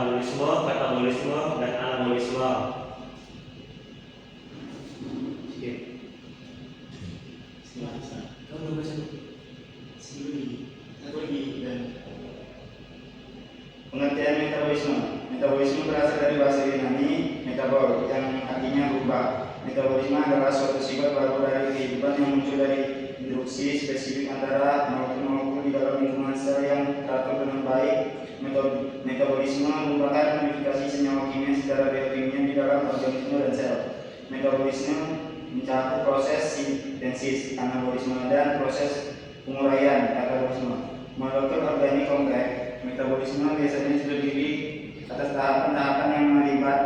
metabolisme, katabolisme, dan anabolisme. Pengertian metabolisme. Metabolisme berasal dari bahasa Yunani metabol, yang artinya berubah. Metabolisme adalah suatu sifat baru dari kehidupan yang muncul dari interaksi spesifik antara molekul-molekul di dalam lingkungan sel yang teratur dengan baik. Metabolisme merupakan modifikasi senyawa kimia secara biokimia di dalam organisme dan sel. Metabolisme mencakup proses sintesis, anabolisme, dan proses penguraian, katabolisme. Molekul organik kompleks. Metabolisme biasanya terdiri atas tahapan-tahapan yang melibat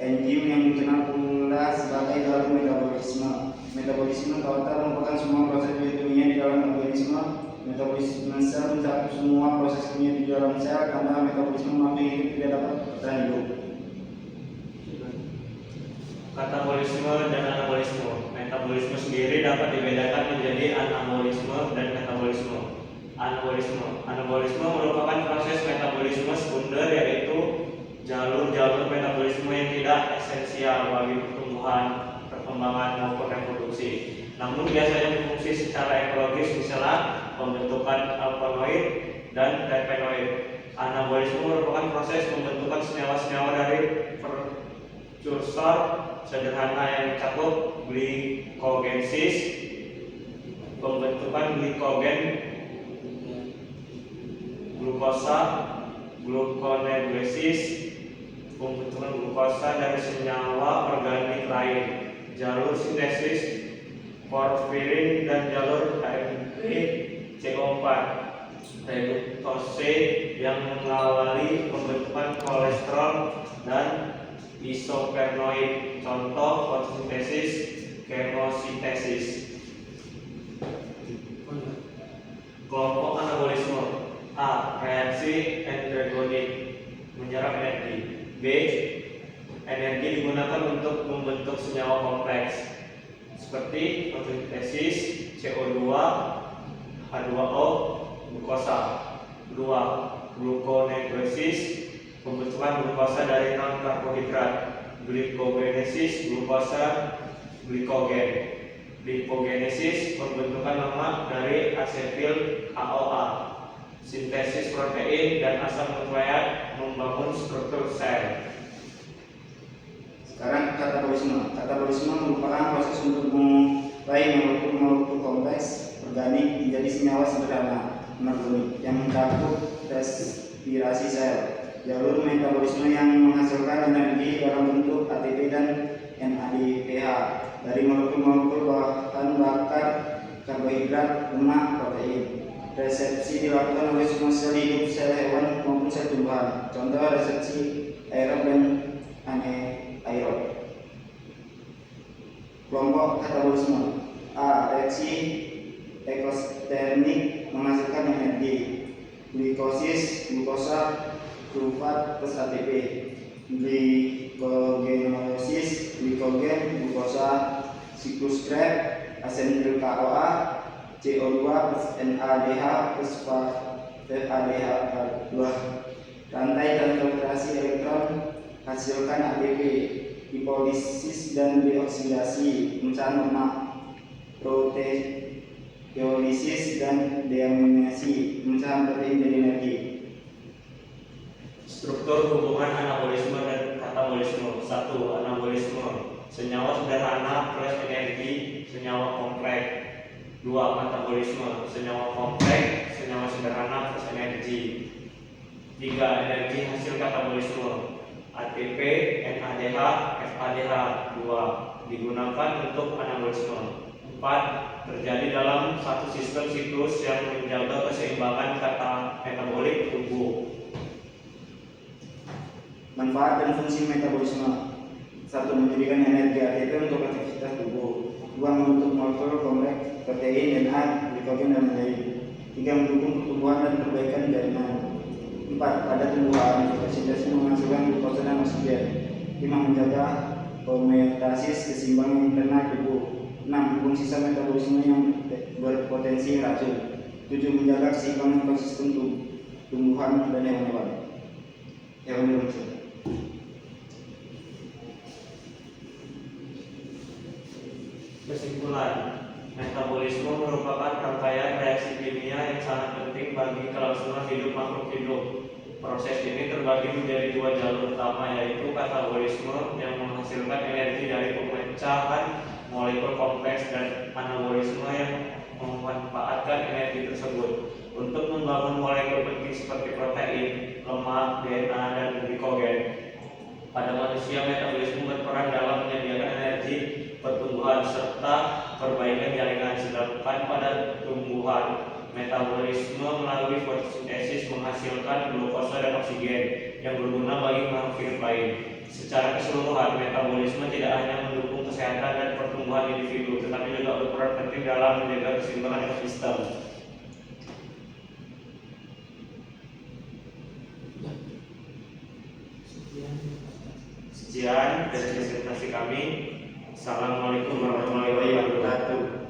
enzim yang dikenal pula sebagai jalur metabolisme. Metabolisme total merupakan semua proses biokimia di dalam organisme. Metabolisme sel mencakup semua proses kimia di dalam sel, karena metabolisme makhluk hidup tidak dapat bertahan hidup. Katabolisme dan anabolisme. Metabolisme sendiri dapat dibedakan menjadi anabolisme dan katabolisme. Anabolisme merupakan proses metabolisme sekunder, yaitu jalur-jalur metabolisme yang tidak esensial bagi pertumbuhan, perkembangan maupun reproduksi, namun biasanya berfungsi secara ekologis, misalnya pembentukan alkaloid dan terpenoid. Anabolisme merupakan proses pembentukan senyawa-senyawa dari prekursor sederhana yang mencakup glikogenesis, pembentukan glikogen, glukosa, gluconeogenesis, pembentukan glukosa dari senyawa organik lain, jalur sintesis porfirin, dan jalur AMP CO4, reduktase yang mengawali pembentukan kolesterol dan isoprenoid. Contoh fotosintesis, kemosintesis. Kelompok anabolisme. A. Reaksi endogenik, menyerap energi. B. Energi digunakan untuk membentuk senyawa kompleks seperti fotosintesis, CO2, H2O, glukosa. 2. Gluconeogenesis, pembentukan glukosa dari non-karbohidrat. Glikogenesis, glukosa, glikogen. Lipogenesis, pembentukan lemak dari asetil AOA. Sintesis protein dan asam nukleat membangun struktur sel. Sekarang katabolisme. Katabolisme merupakan proses untuk mengubah molekul-molekul kompleks organik menjadi senyawa sederhana anorganik yang mencakup respirasi sel. Jalur metabolisme yang menghasilkan energi dalam bentuk ATP dan NADPH dari molekul-molekul bahan bakar, karbohidrat, lemak, protein. Resepsi dilakukan oleh semua sel hidup, sel hewan maupun sel tumbuhan. Contoh resepsi aerob dan anaerob. Kelompok katabolisme. A. Reaksi eksotermik menghasilkan energi. Glikosis, glukosa, sulfat plus ATP. Glikogenosis, glikogen, glukosa, siklus Krebs, asetil CoA, CO2 plus NADH plus FADH2. Rantai transportasi elektron hasilkan ATP, hipolisis dan deoksidasi, pemecahan lemak, proteolisis dan deaminasi, pemecahan protein jadi energi. Struktur hubungan anabolisme dan katabolisme. 1. Anabolisme, senyawa sederhana plus energi senyawa kompleks. 2. Katabolisme, senyawa kompleks, senyawa sederhana plus energi. 3. Energi hasil katabolisme, ATP, NADH, FADH2 digunakan untuk anabolisme. 4. Terjadi dalam satu sistem siklus yang menjaga keseimbangan metabolik tubuh. Manfaat dan fungsi metabolisme. 1. Menjadikan energi ATP untuk aktivitas tubuh. 2. Membentuk molekul kompleks protein, DNA, glikogen, dan lain-lain. 3. Mendukung pertumbuhan dan perbaikan jaringan. 4. Pada tumbuhan, fotosintesis menghasilkan glukosa dan oksigen. 5. Menjaga homeostasis keseimbangan internal tubuh. 6. Fungsi sisa metabolisme yang berpotensi racun. 7. Menjaga keseimbangan ekosistem tumbuhan dan hewan-hewan. menjadi dua jalur utama, yaitu katabolisme yang menghasilkan energi dari pemecahan molekul kompleks dan anabolisme yang memanfaatkan energi tersebut untuk membangun molekul penting seperti protein, lemak, DNA, dan glikogen. Pada manusia, metabolisme berperan dalam menyediakan energi pertumbuhan serta perbaikan jaringan, sedangkan pada tumbuhan, metabolisme melalui fotosintesis menghasilkan glukosa dan oksigen yang berguna bagi makhluk hidup lain. Secara keseluruhan, metabolisme tidak hanya mendukung kesehatan dan pertumbuhan individu, tetapi juga berperan penting dalam menjaga keseimbangan ekosistem. Sekian dari presentasi kami. Assalamualaikum warahmatullahi wabarakatuh.